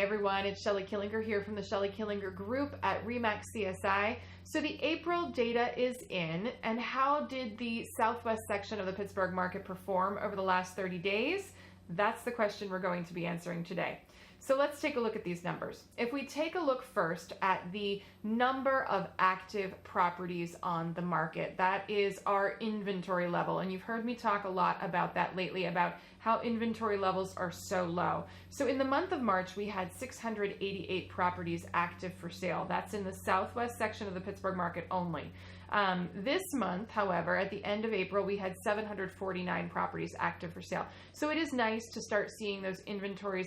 everyone, it's Shelley Killinger here from the Shelley Killinger Group at RE/MAX CSI. So the April data is in, and how did the southwest section of the Pittsburgh market perform over the last 30 days? That's the question we're going to be answering today. So let's take a look at these numbers. If we take a look first at the number of active properties on the market, that is our inventory level. And you've heard me talk a lot about that lately, about how inventory levels are so low. So in the month of March, we had 688 properties active for sale. That's in the southwest section of the Pittsburgh market only. This month, however, at the end of April, we had 749 properties active for sale. So it is nice to start seeing those inventory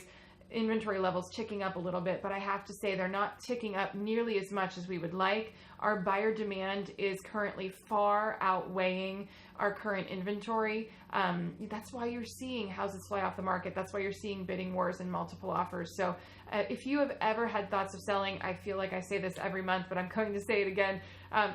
levels ticking up a little bit, but I have to say they're not ticking up nearly as much as we would like. Our buyer demand is currently far outweighing our current inventory. That's why you're seeing houses fly off the market. That's why you're seeing bidding wars and multiple offers. So if you have ever had thoughts of selling, I feel like I say this every month, but I'm going to say it again.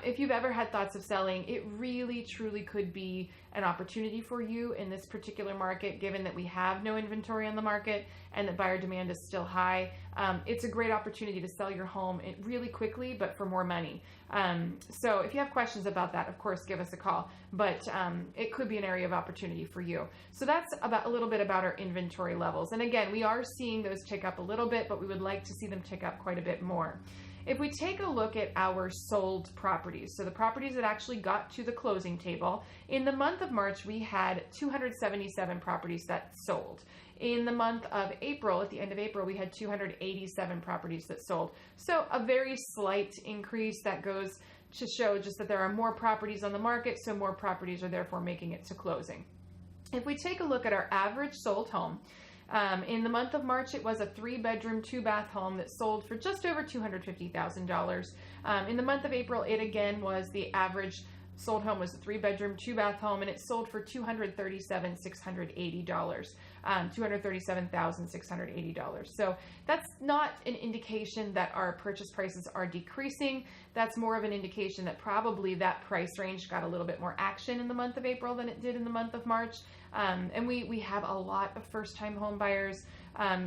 If you've ever had thoughts of selling, it really, truly could be an opportunity for you in this particular market, given that we have no inventory on the market and that buyer demand is still high. It's a great opportunity to sell your home really quickly, but for more money. So if you have questions about that, of course, give us a call, but it could be an area of opportunity for you. So that's about a little bit about our inventory levels. And again, we are seeing those tick up a little bit, but we would like to see them tick up quite a bit more. If we take a look at our sold properties, so the properties that actually got to the closing table, in the month of March, we had 277 properties that sold. In the month of April, at the end of April, we had 287 properties that sold. So a very slight increase that goes to show just that there are more properties on the market, so more properties are therefore making it to closing. If we take a look at our average sold home, in the month of March, it was a 3-bedroom, 2-bath home that sold for just over $250,000. In the month of April, it again was the average sold home was a 3-bedroom, 2-bath home, and it sold for $237,680. $237,680. So that's not an indication that our purchase prices are decreasing. That's more of an indication that probably that price range got a little bit more action in the month of April than it did in the month of March. And we have a lot of first-time home buyers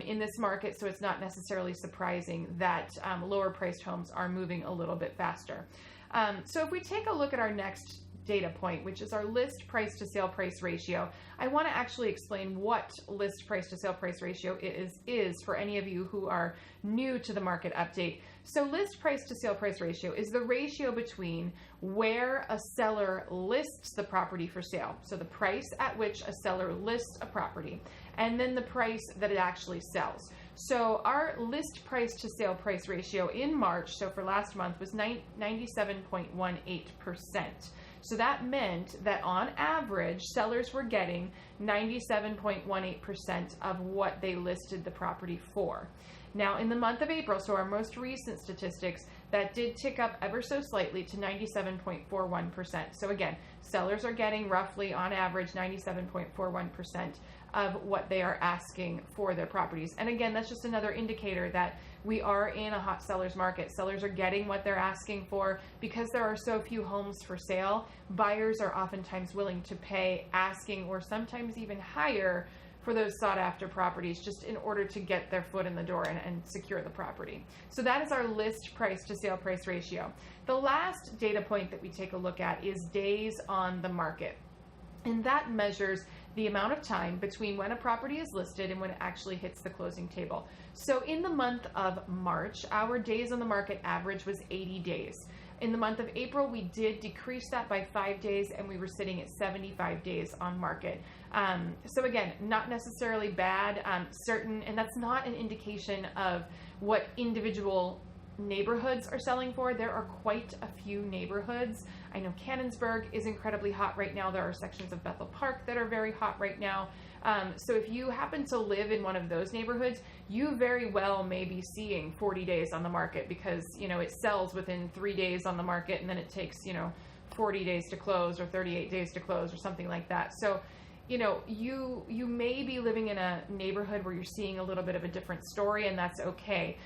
in this market, so it's not necessarily surprising that lower priced homes are moving a little bit faster. So if we take a look at our next data point, which is our list price to sale price ratio, I want to actually explain what list price to sale price ratio is for any of you who are new to the market update. So list price to sale price ratio is the ratio between where a seller lists the property for sale, so the price at which a seller lists a property, and then the price that it actually sells. So our list price to sale price ratio in March, so for last month, was 97.18%. So that meant that on average, sellers were getting 97.18% of what they listed the property for. Now in the month of April, so our most recent statistics, that did tick up ever so slightly to 97.41%. So again, sellers are getting roughly on average 97.41% of what they are asking for their properties. And again, that's just another indicator that we are in a hot seller's market. Sellers are getting what they're asking for because there are so few homes for sale. Buyers are oftentimes willing to pay asking or sometimes even higher for those sought after properties just in order to get their foot in the door and secure the property. So that is our list price to sale price ratio. The last data point that we take a look at is days on the market. And that measures the amount of time between when a property is listed and when it actually hits the closing table. So in the month of March, our days on the market average was 80 days. In the month of April, we did decrease that by 5 days, and we were sitting at 75 days on market. So again, not necessarily bad, and that's not an indication of what individual neighborhoods are selling for. There are quite a few neighborhoods. I know Canonsburg is incredibly hot right now. There are sections of Bethel Park that are very hot right now. So if you happen to live in one of those neighborhoods, you very well may be seeing 40 days on the market because, it sells within 3 days on the market and then it takes, 40 days to close or 38 days to close or something like that. So you may be living in a neighborhood where you're seeing a little bit of a different story, and that's okay,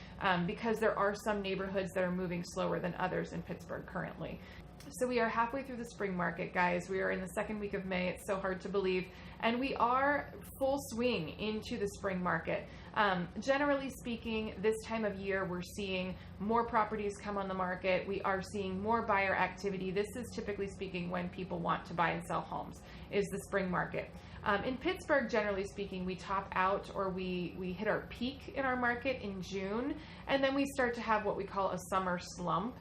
because there are some neighborhoods that are moving slower than others in Pittsburgh currently. So we are halfway through the spring market, guys. We are in the second week of May. It's so hard to believe. And we are full swing into the spring market. Generally speaking, this time of year, we're seeing more properties come on the market. We are seeing more buyer activity. This is typically speaking when people want to buy and sell homes, is the spring market. In Pittsburgh, generally speaking, we top out, or we hit our peak in our market in June, and then we start to have what we call a summer slump.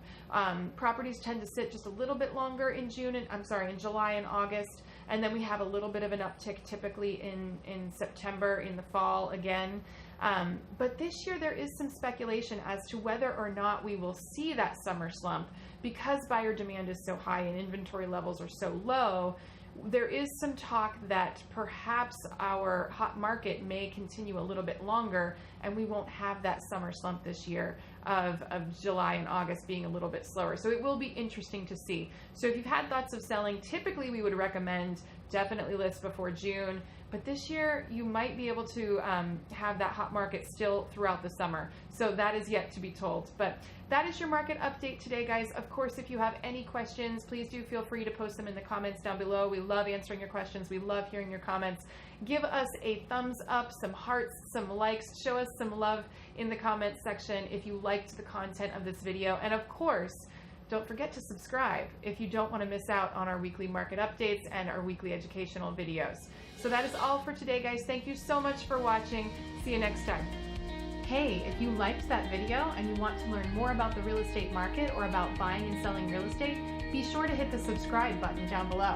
Properties tend to sit just a little bit longer in in July and August, and then we have a little bit of an uptick typically in September, in the fall again. But this year there is some speculation as to whether or not we will see that summer slump, because buyer demand is so high and inventory levels are so low. There is some talk that perhaps our hot market may continue a little bit longer, and we won't have that summer slump this year of July and August being a little bit slower. So it will be interesting to see. So if you've had thoughts of selling, typically we would recommend definitely list before June. But this year, you might be able to have that hot market still throughout the summer. So that is yet to be told. But that is your market update today, guys. Of course, if you have any questions, please do feel free to post them in the comments down below. We love answering your questions. We love hearing your comments. Give us a thumbs up, some hearts, some likes. Show us some love in the comments section if you liked the content of this video. And of course, don't forget to subscribe if you don't want to miss out on our weekly market updates and our weekly educational videos. So that is all for today, guys. Thank you so much for watching. See you next time. Hey, if you liked that video and you want to learn more about the real estate market or about buying and selling real estate, be sure to hit the subscribe button down below.